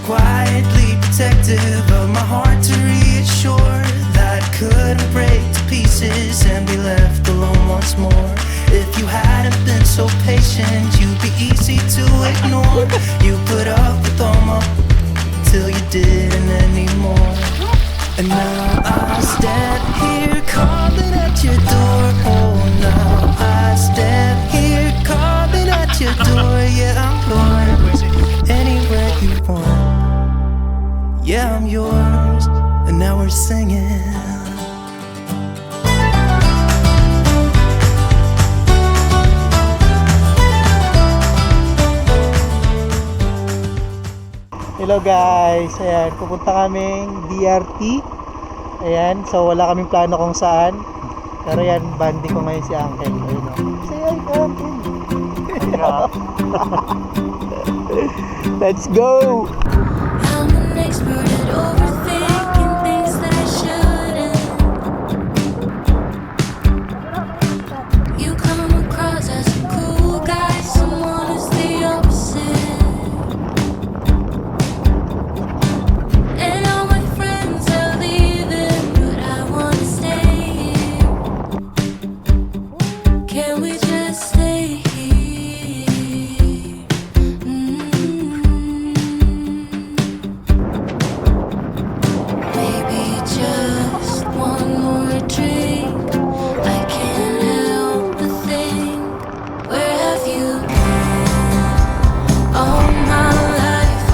was quietly protective of my heart to reassure that I couldn't break to pieces and be left alone once more. If you hadn't been so patient, you'd be easy to ignore. You put up with all my till you didn't anymore. And now I stand here calling at your door. Oh, now I stand here calling at your door. Yeah, I'm yours anywhere you want. Yeah, I'm yours. And now we're singing. Hello guys, ayan, pupunta kaming DRT. Ayan, so wala kaming plano kung saan. Pero yan, bandi ko ngayon si Uncle. Ayun, oh. Say hi, Uncle. Let's go! I'm an expert at overthinking things that I shouldn't. You come across as a cool guy, someone who's the opposite. And all my friends are leaving, but I wanna stay here. Can we just stay here? Maybe just one more drink. I can't help but think, where have you been? All my life,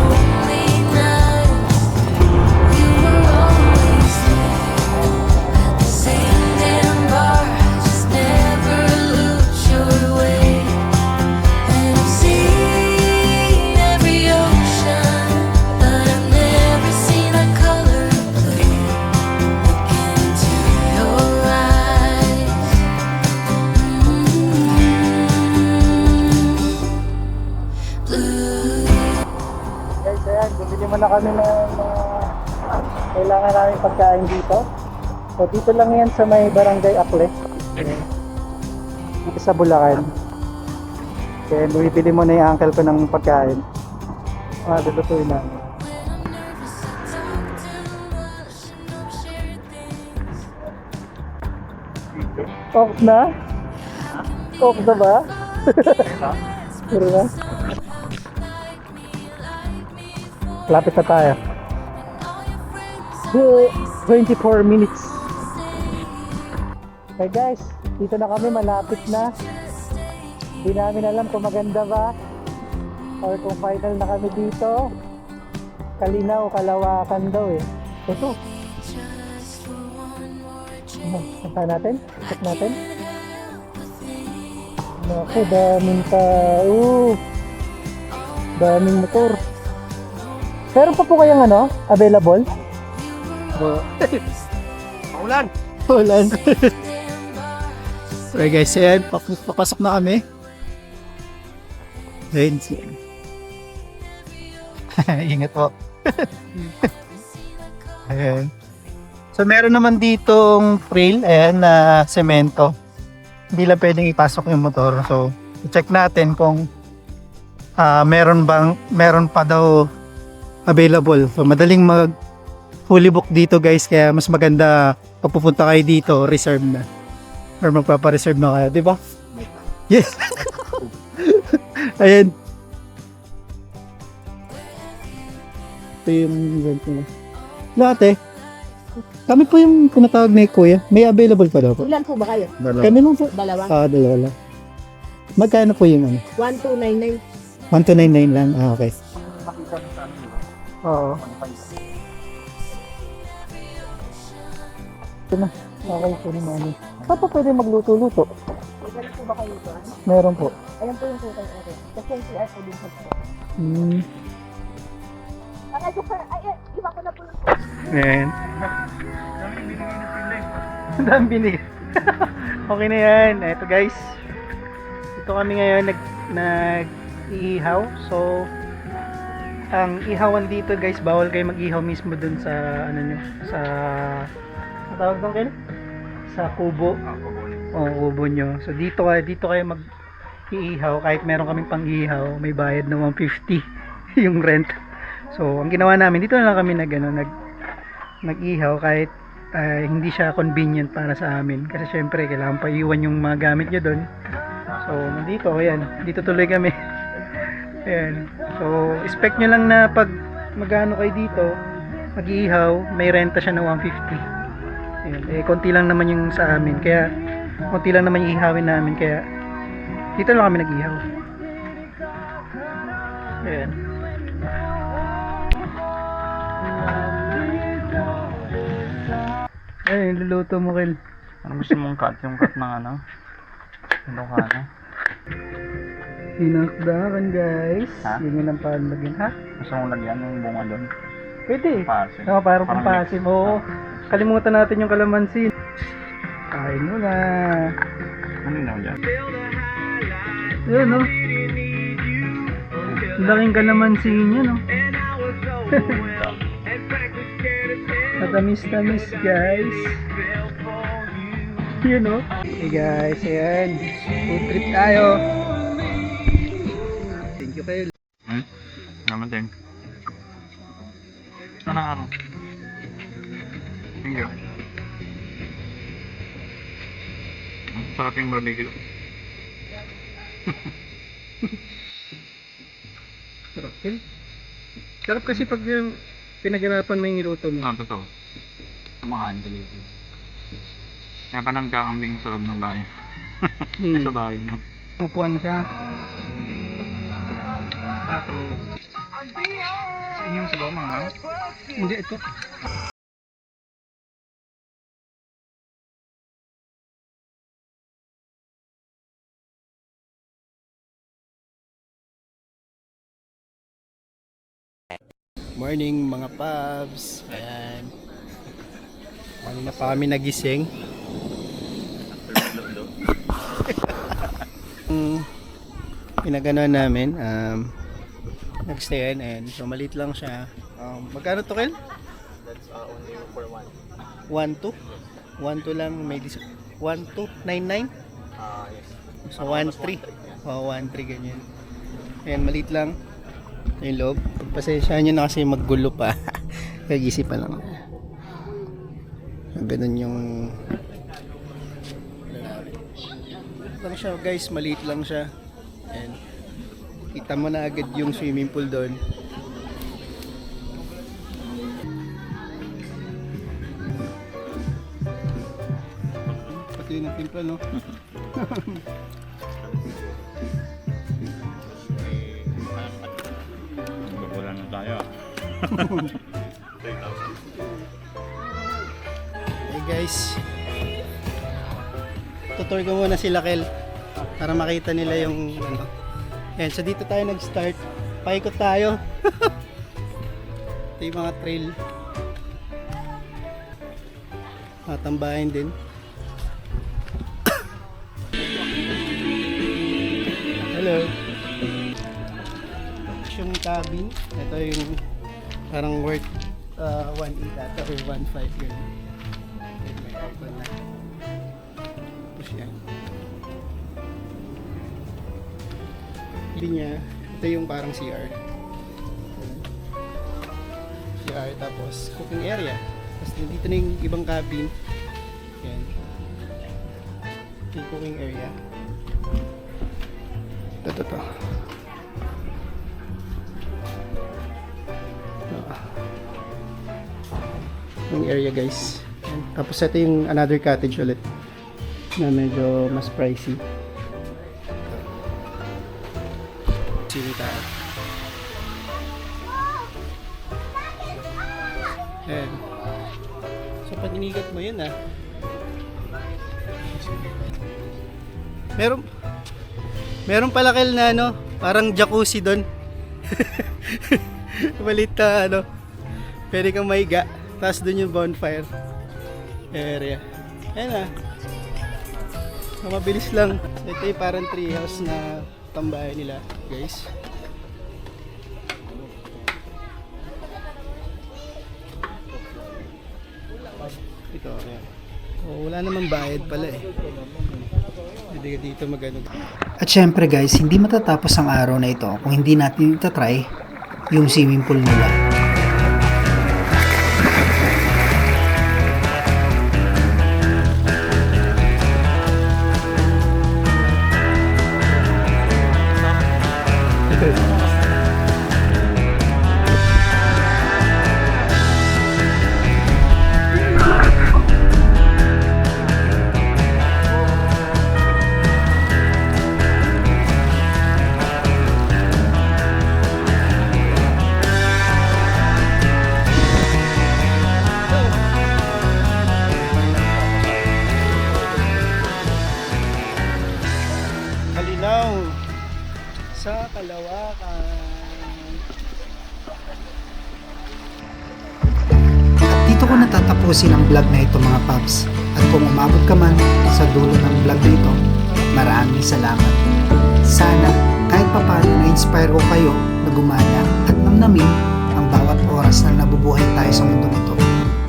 lonely nights. You were always there at the same damn bar. I just never lose your way. And I've seen every ocean, but I've never seen a color blue. Look into your eyes. Blue. Guys, ayan, bumili muna kami ng kailangan namin pagkain dito. So dito lang yan sa may Barangay Akle. Ayan. Dito sa Bulacan. Kaya bumibili muna yung uncle ko ng pagkain. Lulutuin namin. Coke na? Coke na ba? Puro na? Lapit na tayo. 24 minutes. Okay guys, dito na kami, malapit na. Hindi namin alam kung maganda ba or kung final na kami dito. Kalinaw, Kalawakan daw eh. Ito. Punta natin? Check natin? Naku, daming tao. Daming motor. Meron pa po kayang ano? Available? Maulan. Ulan. Okay guys, ayan, papasok na kami. Ayun, ingat po. Ayan. So meron naman ditong trail, ayan, na semento. Hindi lang pwedeng ipasok yung motor. So, check natin kung meron pa daw available. So, madaling mag fully book dito guys, kaya mas maganda pag pupunta kayo dito, reserve na. Or magpapa-reserve na kayo, di ba? Yes! Ayan. Ito yung event nila. Lahat eh. Kami po yung pinatawag ni Kuya. May available pa daw po. Ilan po ba kayo? Kami nung po. Dalawa? Dalawa lang. Magkano po yung ano? 1299. 1299 lang. Okay. Oo. Ito na. Okay po naman. Saan pa pwede magluto-luto? Ilan po ba kayo doon? Meron po. Ayan po yung total area. Kasi yung CR po din po. Iba ko na po lang. Ayan. Ang dami binigay. Okay na yan. Ito guys. Ito kami ngayon nag-iihaw. So, ang ihawan dito guys, bawal kayo mag-ihaw mismo dun sa ano nyo, sa ang tawag doon kayo? Sa kubo. Kubo nyo. So dito kayo mag-iihaw. Kahit meron kaming pang-ihaw, may bayad na 150 yung rent. So, ang ginawa namin, dito na lang kami nag-ihaw kahit hindi siya convenient para sa amin. Kasi syempre, kailangan pa iwan yung mga gamit nyo doon. So, nandito, ayan. Dito tuloy kami. Ayan. So, expect nyo lang na pag magano kayo dito, mag-iihaw, may renta siya na 150. Ayan. Eh, konti lang naman yung sa amin. Kaya, konti lang naman yung ihawin namin. Kaya, dito lang kami nag-ihaw. Ayan. Ay, luluto mo, Kel. Ano gusto mong cut? Yung cut ng ano? Ano ka na? Sinakdakan, guys. Ha? Yun yun ang palagyan. Ha? Gusto mong lagyan yung bunga doon? Pwede. Pasin. Oo, parang Parang pampasim. Oo. Kalimutan natin yung kalamansi. Kain mo na. Ano na yan? Yun, no? Laking kalamansi niya, no? Matamis-tamis, guys. Yun, no? Hey, guys. Ayan. Food trip tayo. Thank you kayo. Naman din. Ano araw? Thank you. Sarap yung barbecue. Sarap, Kel. Sarap kasi pag yung pinaghirapan mo yung niluto mo. Totoo. Kumakaan talaga. Kaya ka nagkakambing sa loob ng bahay. Sa bahay mo. Upuan siya. Yung sa bawang mga Hindi, ito. Morning mga pubs. Ayan. Kanina pa kami nagising. Pinagano namin nagstayan and so maliit lang siya. Magkano to, Kel? That's only for one. 1-2? 1-2 lang, may 1-2-9-9? Yes. So 1-3. O 1-3 ganyan. Ayan, maliit lang yung loob. Pasensyahan nyo na kasi maggulo pa. Kagisip pa lang. Ganun yung lang siya, guys, maliit lang siya. And kita mo na agad yung swimming pool doon. Pati yung timpla, no? Babulan na tayo. Hey guys, tutor ko muna sila, Kel, para makita nila yung ano. Ayan, so dito tayo nag-start. Paikot tayo. Ito yung mga trail. Matambahin din. Hello. Yung cabin, ito yung parang worth 1.8 ata or 1.5 ganun. May aircon na. Tapos yan. Hindi niya, ito yung parang CR. CR tapos cooking area. Tapos dito na yung ibang cabin. Yan. Yung cooking area. Ito. Yung area, guys. Yan. Tapos ito yung another cottage ulit na medyo mas pricey. Sino tayo? Yan. So pag inigat mo yun Meron pala, Kel, na ano, parang jacuzzi doon. Malit na ano. Pwede kang maiga. Tapos doon yung bonfire area. Ayan so, mabilis lang. Ito yung parang treehouse na tambahay nila, guys. Ito, ayan. Oh, wala namang bayad pala eh. Pwede ka dito magano. At syempre guys, hindi matatapos ang araw na ito kung hindi natin itatry yung swimming pool nila. sa Kalawakan. At dito ko natatapusin ang vlog na ito mga paps. At kung umabot ka man sa dulo ng vlog na ito, maraming salamat. Sana kahit papano na-inspire ko kayo na gumana at namnamin ang bawat oras na nabubuhay tayo sa mundo nito.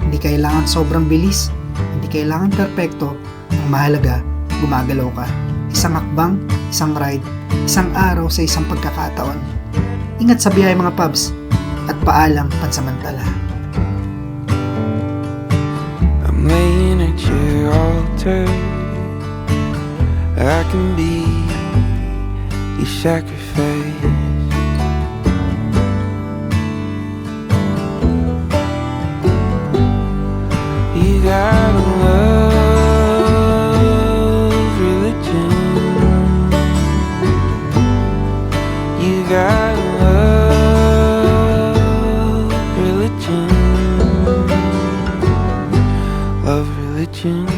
Hindi kailangan sobrang bilis, hindi kailangan perpekto, ang mahalaga, gumagalaw ka. Isang hakbang, isang ride, isang araw sa isang pagkakataon. Ingat sa biyahe mga pubs at paalam pansamantala. I'm laying at your altar. I can be your sacrifice. You got a love religion. You got a love religion. Love religion.